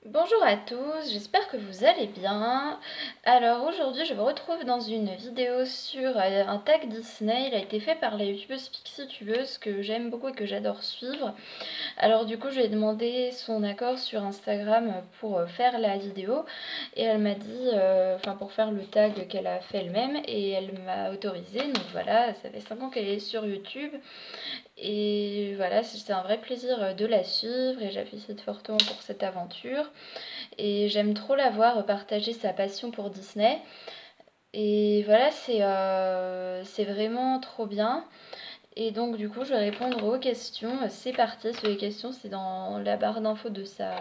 Bonjour à tous, j'espère que vous allez bien. Alors aujourd'hui je vous retrouve dans une vidéo sur un tag Disney. Il a été fait par la youtubeuse PixieTubeuse que j'aime beaucoup et que j'adore suivre. Alors du coup je lui ai demandé son accord sur Instagram pour faire la vidéo et elle m'a dit, enfin pour faire le tag qu'elle a fait elle-même et elle m'a autorisé. Donc voilà, ça fait 5 ans qu'elle est sur YouTube et voilà, c'était un vrai plaisir de la suivre et j'apprécie fortement pour cette aventure. Et j'aime trop la voir partager sa passion pour Disney. Et voilà, c'est vraiment trop bien. Et donc du coup, je vais répondre aux questions. C'est parti, sur les questions, c'est dans la barre d'infos de sa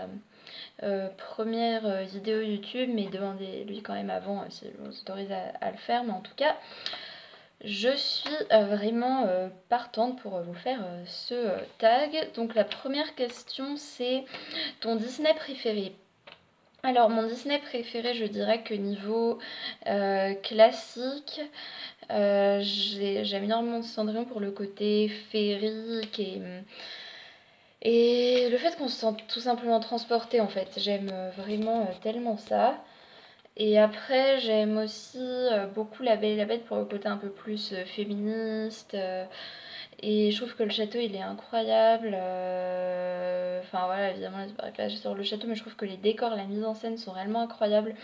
première vidéo YouTube, mais demandez-lui quand même avant si je vous autorise à le faire. Mais en tout cas, je suis vraiment partante pour vous faire ce tag. Donc la première question, c'est ton Disney préféré. Alors, mon Disney préféré, je dirais que niveau classique, j'aime énormément Cendrillon pour le côté féerique et le fait qu'on se sente tout simplement transporté en fait. J'aime vraiment tellement ça. Et après, j'aime aussi beaucoup La Belle et la Bête pour le côté un peu plus féministe. Et je trouve que le château il est incroyable. Enfin voilà, évidemment, là, c'est pas réfléchir sur le château, mais je trouve que les décors, la mise en scène sont réellement incroyables.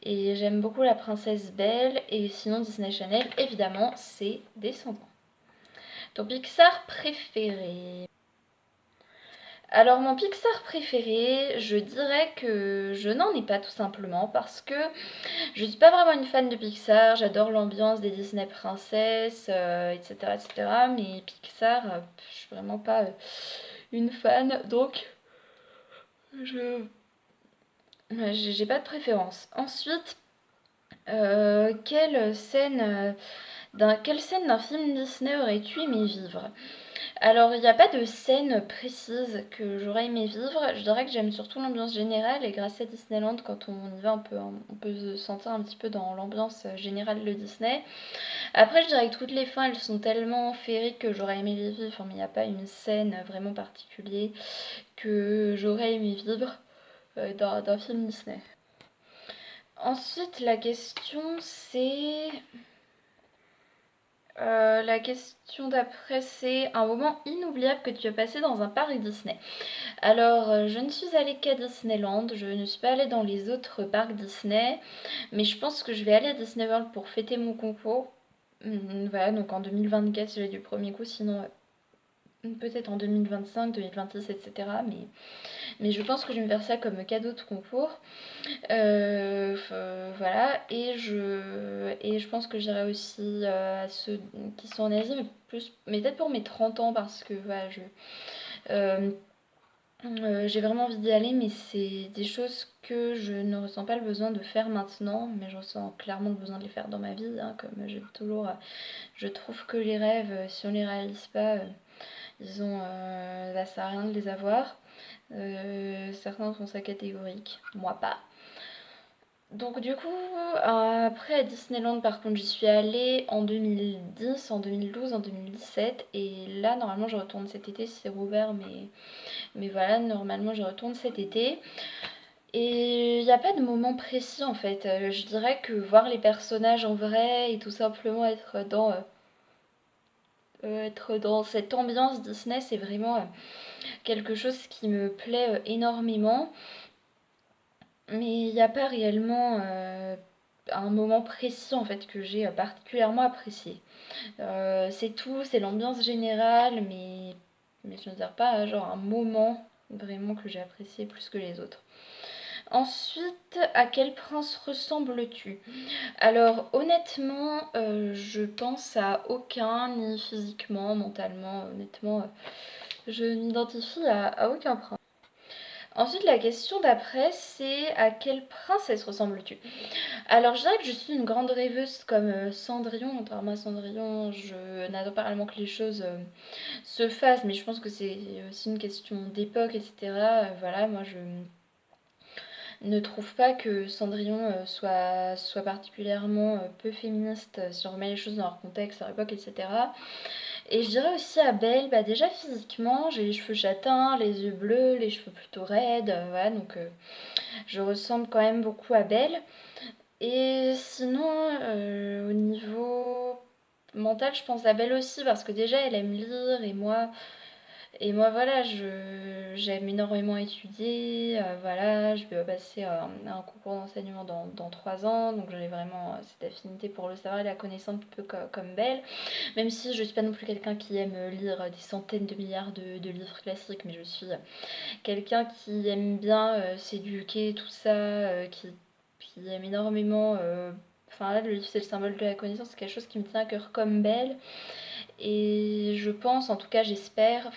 Et j'aime beaucoup La Princesse Belle. Et sinon, Disney Channel, évidemment, c'est Descendants. Ton Pixar préféré? Alors mon Pixar préféré, je dirais que je n'en ai pas tout simplement parce que je suis pas vraiment une fan de Pixar, j'adore l'ambiance des Disney princesses, etc., etc. Mais Pixar, je suis vraiment pas une fan, donc je j'ai pas de préférence. Ensuite, quelle scène d'un film Disney aurais-tu aimé vivre? Alors, il n'y a pas de scène précise que j'aurais aimé vivre. Je dirais que j'aime surtout l'ambiance générale et grâce à Disneyland, quand on y va, on peut se sentir un petit peu dans l'ambiance générale de Disney. Après, je dirais que toutes les fins, elles sont tellement féeriques que j'aurais aimé les vivre, mais il n'y a pas une scène vraiment particulière que j'aurais aimé vivre d'un film Disney. Ensuite, la question d'après, c'est un moment inoubliable que tu as passé dans un parc Disney. Alors, je ne suis allée qu'à Disneyland, je ne suis pas allée dans les autres parcs Disney, mais je pense que je vais aller à Disney World pour fêter mon concours. Voilà, donc en 2024, si j'ai du premier coup, sinon peut-être en 2025, 2026, etc. Mais je pense que je vais me faire ça comme cadeau de concours. Voilà, et je pense que j'irai aussi à ceux qui sont en Asie, mais peut-être pour mes 30 ans, parce que voilà, euh, j'ai vraiment envie d'y aller, mais c'est des choses que je ne ressens pas le besoin de faire maintenant, mais je ressens clairement le besoin de les faire dans ma vie, hein, comme j'ai toujours. Je trouve que les rêves, si on les réalise pas, ça sert à rien de les avoir. Certains sont ça catégorique, moi pas. Donc du coup, après à Disneyland, par contre, j'y suis allée en 2010, en 2012, en 2017. Et là, normalement, je retourne cet été si c'est rouvert. Mais voilà, normalement, je retourne cet été. Et il n'y a pas de moment précis, en fait. Je dirais que voir les personnages en vrai et tout simplement être dans cette ambiance Disney, c'est vraiment quelque chose qui me plaît énormément. Mais il n'y a pas réellement un moment précis en fait que j'ai particulièrement apprécié. C'est tout, c'est l'ambiance générale, mais je ne veux dire pas genre un moment vraiment que j'ai apprécié plus que les autres. Ensuite, à quel prince ressembles-tu? Alors honnêtement, je pense à aucun, ni physiquement, mentalement, honnêtement, je n'identifie à aucun prince. Ensuite, la question d'après, c'est à quelle princesse ressembles-tu? Alors, je dirais que je suis une grande rêveuse comme Cendrillon. Contrairement à Cendrillon, je n'attends pas réellement que les choses se fassent, mais je pense que c'est aussi une question d'époque, etc. Voilà, moi je ne trouve pas que Cendrillon soit particulièrement peu féministe si on remet les choses dans leur contexte, leur époque, etc. Et je dirais aussi à Belle, bah déjà physiquement, j'ai les cheveux châtains, les yeux bleus, les cheveux plutôt raides, voilà, donc je ressemble quand même beaucoup à Belle. Et sinon, au niveau mental, je pense à Belle aussi, parce que déjà elle aime lire, et moi, voilà, j'aime énormément étudier. Voilà, je vais passer un concours d'enseignement dans 3 ans, donc j'ai vraiment cette affinité pour le savoir et la connaissance un peu comme Belle. Même si je suis pas non plus quelqu'un qui aime lire des centaines de milliards de livres classiques, mais je suis quelqu'un qui aime bien s'éduquer, tout ça, qui aime énormément. Enfin là, le livre c'est le symbole de la connaissance, c'est quelque chose qui me tient à cœur comme Belle. Et je pense, en tout cas j'espère,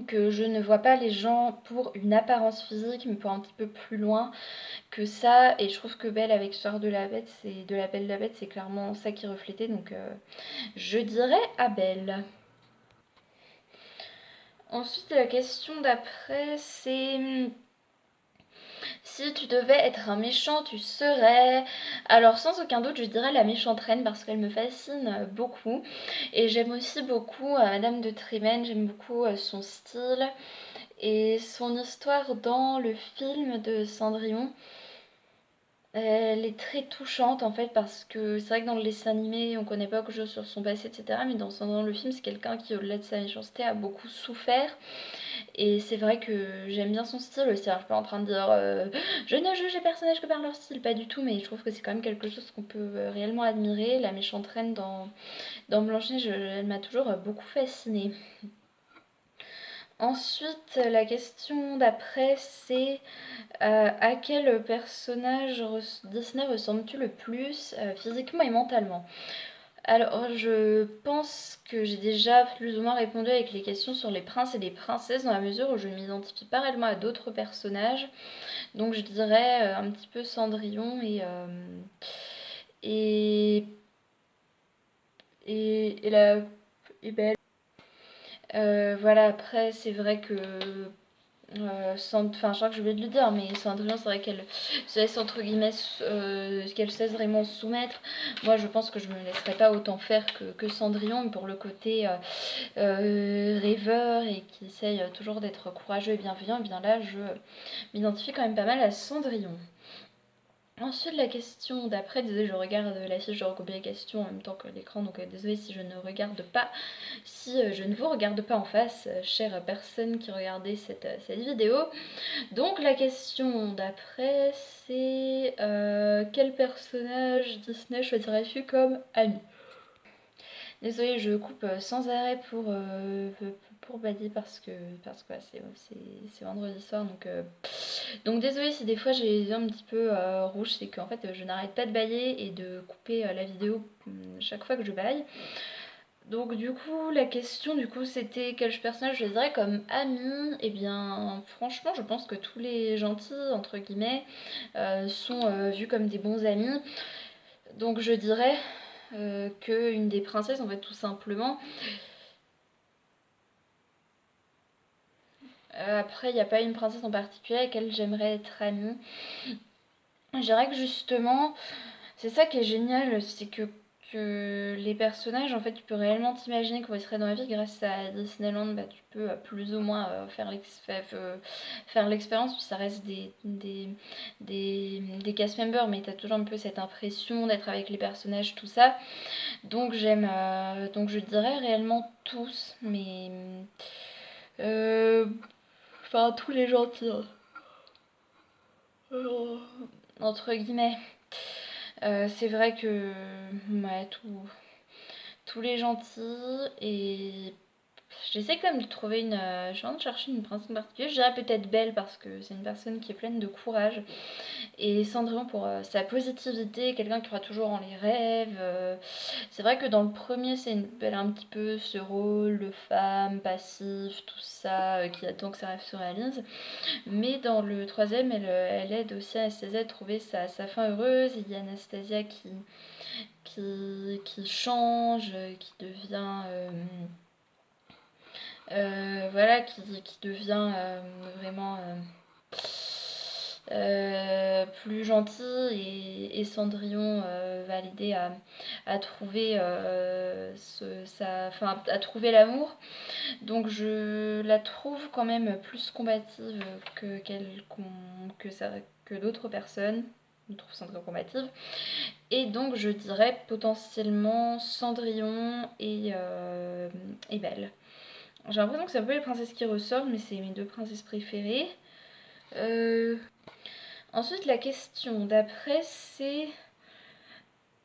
que je ne vois pas les gens pour une apparence physique, mais pour un petit peu plus loin que ça. Et je trouve que Belle avec Soir de la Bête, c'est de la Belle la Bête, c'est clairement ça qui reflétait. Donc je dirais à Belle. Ensuite, la question d'après, c'est si tu devais être un méchant, tu serais. Alors, sans aucun doute, je dirais la méchante reine parce qu'elle me fascine beaucoup. Et j'aime aussi beaucoup Madame de Tremaine, j'aime beaucoup son style et son histoire dans le film de Cendrillon. Elle est très touchante en fait parce que c'est vrai que dans le dessin animé on connaît pas grand-chose sur son passé etc, mais dans le film c'est quelqu'un qui au-delà de sa méchanceté a beaucoup souffert et c'est vrai que j'aime bien son style aussi. Alors je suis pas en train de dire je ne juge les personnages que par leur style, pas du tout, mais je trouve que c'est quand même quelque chose qu'on peut réellement admirer. La méchante reine dans Blanche-Neige, elle m'a toujours beaucoup fascinée. Ensuite, la question d'après, c'est à quel personnage Disney ressembles-tu le plus physiquement et mentalement? Alors, je pense que j'ai déjà plus ou moins répondu avec les questions sur les princes et les princesses dans la mesure où je ne m'identifie pas réellement à d'autres personnages. Donc, je dirais un petit peu Cendrillon et, et la et Belle. Voilà, après, c'est vrai que enfin, je crois que je vais de le dire, mais Cendrillon, c'est vrai qu'elle se laisse entre guillemets, qu'elle se laisse vraiment soumettre. Moi, je pense que je me laisserais pas autant faire que Cendrillon, mais pour le côté rêveur et qui essaye toujours d'être courageux et bienveillant, et bien là, je m'identifie quand même pas mal à Cendrillon. Ensuite, la question d'après, désolé, je regarde la fiche de recopier-question en même temps que l'écran, donc désolé si je ne regarde pas, si je ne vous regarde pas en face, chère personne qui regardait cette vidéo. Donc la question d'après, c'est quel personnage Disney choisirais-tu comme ami? Désolée, je coupe sans arrêt pour Badi parce que ouais, c'est vendredi soir donc désolée si des fois j'ai les yeux un petit peu rouges, c'est qu'en fait je n'arrête pas de bailler et de couper la vidéo chaque fois que je baille. Donc du coup la question du coup c'était quel personnage je dirais comme ami. Et bien franchement je pense que tous les gentils entre guillemets sont vus comme des bons amis. Donc je dirais qu'une des princesses en fait tout simplement. Après il n'y a pas une princesse en particulier à laquelle j'aimerais être amie. Je dirais que justement c'est ça qui est génial, c'est que les personnages, en fait, tu peux réellement t'imaginer comment ils seraient dans la vie grâce à Disneyland. Bah, tu peux plus ou moins faire l'expérience, puis ça reste des cast members, mais tu as toujours un peu cette impression d'être avec les personnages, tout ça. Donc donc je dirais réellement tous, mais euh, enfin tous les gentils, hein. Euh, Entre guillemets. C'est vrai que ouais, tous les gentils et j'essaie quand même de trouver je suis en train de chercher une princesse en particulier. Je dirais peut-être Belle parce que c'est une personne qui est pleine de courage et Cendrillon pour sa positivité, quelqu'un qui croit toujours en les rêves. C'est vrai que dans le premier, elle a un petit peu ce rôle de femme passive, tout ça, qui attend que ses rêves se réalisent. Mais dans le troisième, elle aide aussi Anastasia à trouver sa fin heureuse. Il y a Anastasia qui change, qui devient qui devient vraiment plus gentil et Cendrillon va l'aider à trouver à trouver l'amour. Donc je la trouve quand même plus combative que d'autres personnes. Je trouve Cendrillon combative. Et donc je dirais potentiellement Cendrillon et Belle. J'ai l'impression que c'est un peu les princesses qui ressortent, mais c'est mes deux princesses préférées. Ensuite, la question d'après, c'est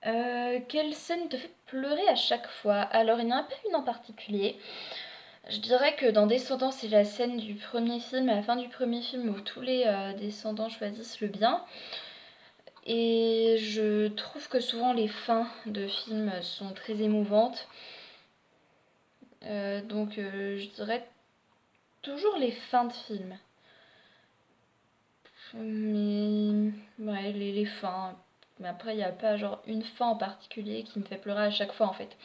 quelle scène te fait pleurer à chaque fois? Alors, il n'y en a pas une en particulier. Je dirais que dans Descendants, c'est la scène du premier film, à la fin du premier film, où tous les descendants choisissent le bien. Et je trouve que souvent les fins de films sont très émouvantes. Donc je dirais toujours les fins de films. Mais ouais, les fins. Mais après, il n'y a pas genre une fin en particulier qui me fait pleurer à chaque fois en fait.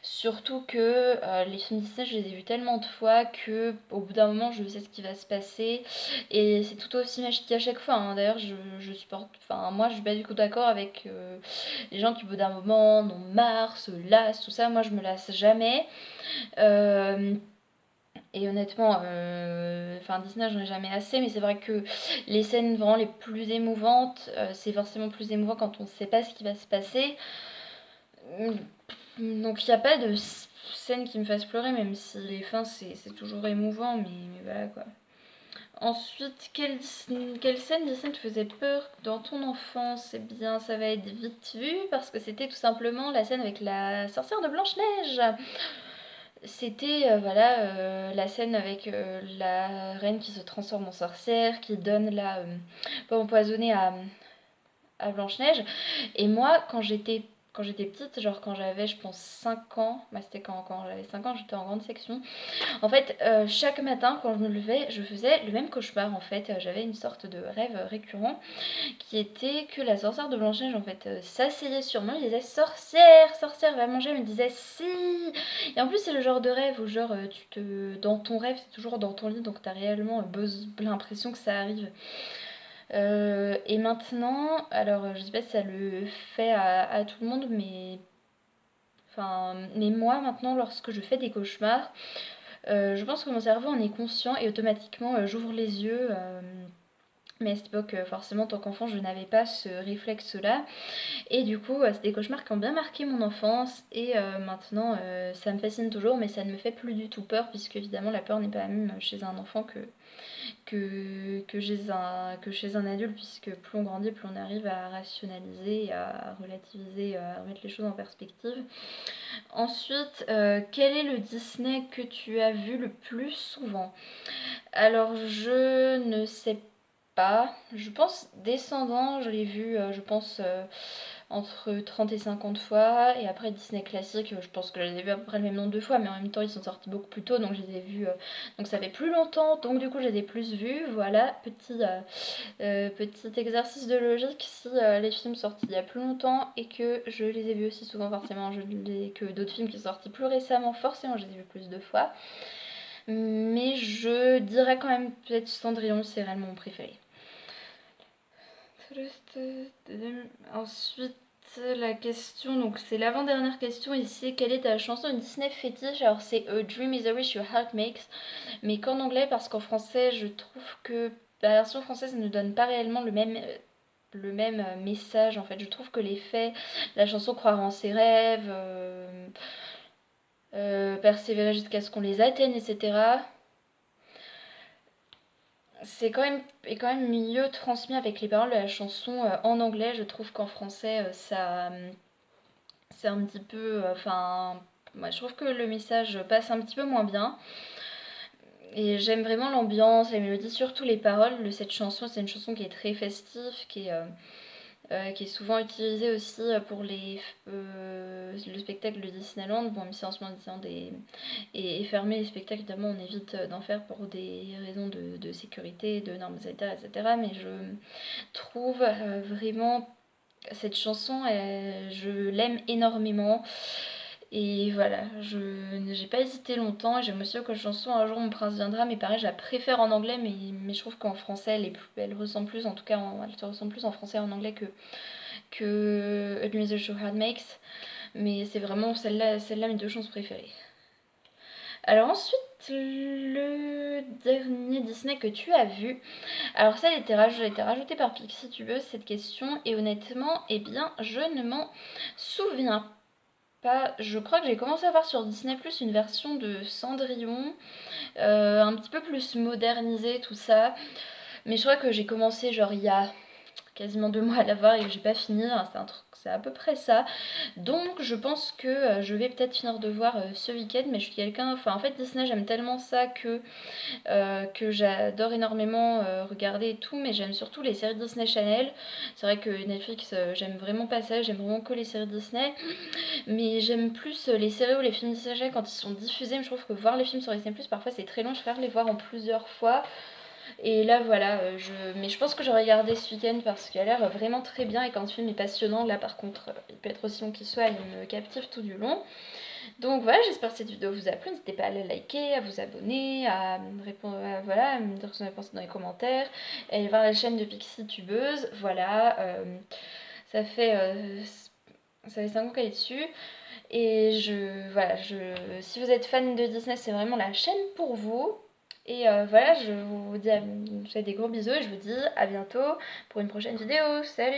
Surtout que les films Disney, je les ai vus tellement de fois que au bout d'un moment, je sais ce qui va se passer. Et c'est tout aussi magique à chaque fois, hein. D'ailleurs, je supporte. Enfin, moi, je suis pas du tout d'accord avec les gens qui, au bout d'un moment, en ont marre, se lassent, tout ça. Moi, je me lasse jamais. Euh, et honnêtement, enfin Disney, j'en ai jamais assez, mais c'est vrai que les scènes vraiment les plus émouvantes, c'est forcément plus émouvant quand on ne sait pas ce qui va se passer. Donc il n'y a pas de scène qui me fasse pleurer, même si les fins c'est toujours émouvant, mais voilà quoi. Ensuite, quelle scène Disney te faisait peur dans ton enfance? Eh bien, ça va être vite vu parce que c'était tout simplement la scène avec la sorcière de Blanche-Neige. C'était voilà la scène avec la reine qui se transforme en sorcière, qui donne la pomme empoisonnée à Blanche-Neige. Et moi, quand j'étais petite, genre quand j'avais, je pense, 5 ans, bah c'était quand j'avais 5 ans, j'étais en grande section. En fait, chaque matin, quand je me levais, je faisais le même cauchemar, en fait. J'avais une sorte de rêve récurrent qui était que la sorcière de Blanche-Neige, en fait, s'asseyait sur moi, elle disait «Sorcière, sorcière, va manger», elle me disait «Si». Et en plus, c'est le genre de rêve où, genre, dans ton rêve, c'est toujours dans ton lit, donc t'as réellement l'impression que ça arrive. Et maintenant, alors je sais pas si ça le fait à tout le monde, mais moi maintenant, lorsque je fais des cauchemars, je pense que mon cerveau en est conscient et automatiquement j'ouvre les yeux. Mais à cette époque, forcément, en tant qu'enfant, je n'avais pas ce réflexe-là. Et du coup, c'est des cauchemars qui ont bien marqué mon enfance. Et maintenant, ça me fascine toujours, mais ça ne me fait plus du tout peur, puisque évidemment, la peur n'est pas la même chez un enfant que chez un adulte, puisque plus on grandit, plus on arrive à rationaliser, à relativiser, à remettre les choses en perspective. Ensuite, quel est le Disney que tu as vu le plus souvent? Alors, je ne sais pas. Je pense Descendants, je l'ai vu, je pense, entre 30 et 50 fois. Et après Disney classique, je pense que je les ai vus à peu près le même nombre de fois, mais en même temps ils sont sortis beaucoup plus tôt, donc je les ai vus. Donc ça fait plus longtemps, donc du coup je les ai plus vus. Voilà, petit exercice de logique. Si les films sortis il y a plus longtemps et que je les ai vus aussi souvent, forcément, que d'autres films qui sont sortis plus récemment, forcément je les ai vus plus de fois. Mais je dirais quand même peut-être Cendrillon, c'est réellement mon préféré. Ensuite, la question, donc c'est l'avant-dernière question ici. Quelle est ta chanson Disney fétiche? Alors c'est A Dream is a Wish Your Heart Makes, mais qu'en anglais, parce qu'en français, je trouve que la version française ne donne pas réellement le même message en fait. Je trouve que les faits, la chanson Croire en ses rêves, persévérer jusqu'à ce qu'on les atteigne, etc. Est quand même mieux transmis avec les paroles de la chanson en anglais. Je trouve qu'en français, c'est un petit peu. Enfin, moi, je trouve que le message passe un petit peu moins bien. Et j'aime vraiment l'ambiance, les mélodies, surtout les paroles de cette chanson. C'est une chanson qui est très festive, qui est souvent utilisée aussi pour le spectacle de Disneyland. Bon, même si en ce moment Disneyland est fermé, les spectacles, évidemment, on évite d'en faire pour des raisons de sécurité, de normes sanitaires, etc. Mais je trouve vraiment cette chanson, je l'aime énormément. Et voilà, j'ai pas hésité longtemps. J'aime aussi que chanson Un jour mon prince viendra, mais pareil, je la préfère en anglais, mais je trouve qu'en français, elle ressemble plus, en tout cas, elle te ressemble plus en français et en anglais que A Dream is a Show Heart Makes. Mais c'est vraiment celle-là mes deux chansons préférées. Alors ensuite, le dernier Disney que tu as vu. Alors ça, elle a été rajoutée par Pixie Tubeuse, cette question, et honnêtement, eh bien, je ne m'en souviens pas. Je crois que j'ai commencé à voir sur Disney Plus une version de Cendrillon, un petit peu plus modernisée, tout ça. Mais je crois que j'ai commencé genre il y a quasiment 2 mois à la voir et que j'ai pas fini, hein, c'est à peu près ça. Donc je pense que je vais peut-être finir de voir ce week-end, mais je suis quelqu'un, enfin en fait Disney j'aime tellement ça que j'adore énormément regarder et tout, mais j'aime surtout les séries Disney Channel. C'est vrai que Netflix j'aime vraiment pas ça, j'aime vraiment que les séries Disney, mais j'aime plus les séries ou les films Disney Channel quand ils sont diffusés. Mais je trouve que voir les films sur Disney Plus parfois c'est très long, je préfère les voir en plusieurs fois. Et là voilà, mais je pense que je vais regarder ce week-end parce qu'il a l'air vraiment très bien et quand le film est passionnant, là par contre il peut être aussi long qu'il soit, il me captive tout du long. Donc voilà, j'espère que cette vidéo vous a plu, n'hésitez pas à la liker, à vous abonner, à me répondre, voilà, à me dire ce que vous en avez pensé dans les commentaires, et aller voir la chaîne de Pixie Tubeuse, voilà, ça fait... ça fait 5 ans qu'elle est dessus. Et si vous êtes fan de Disney, c'est vraiment la chaîne pour vous. Et voilà, je vous fais des gros bisous et je vous dis à bientôt pour une prochaine vidéo. Salut!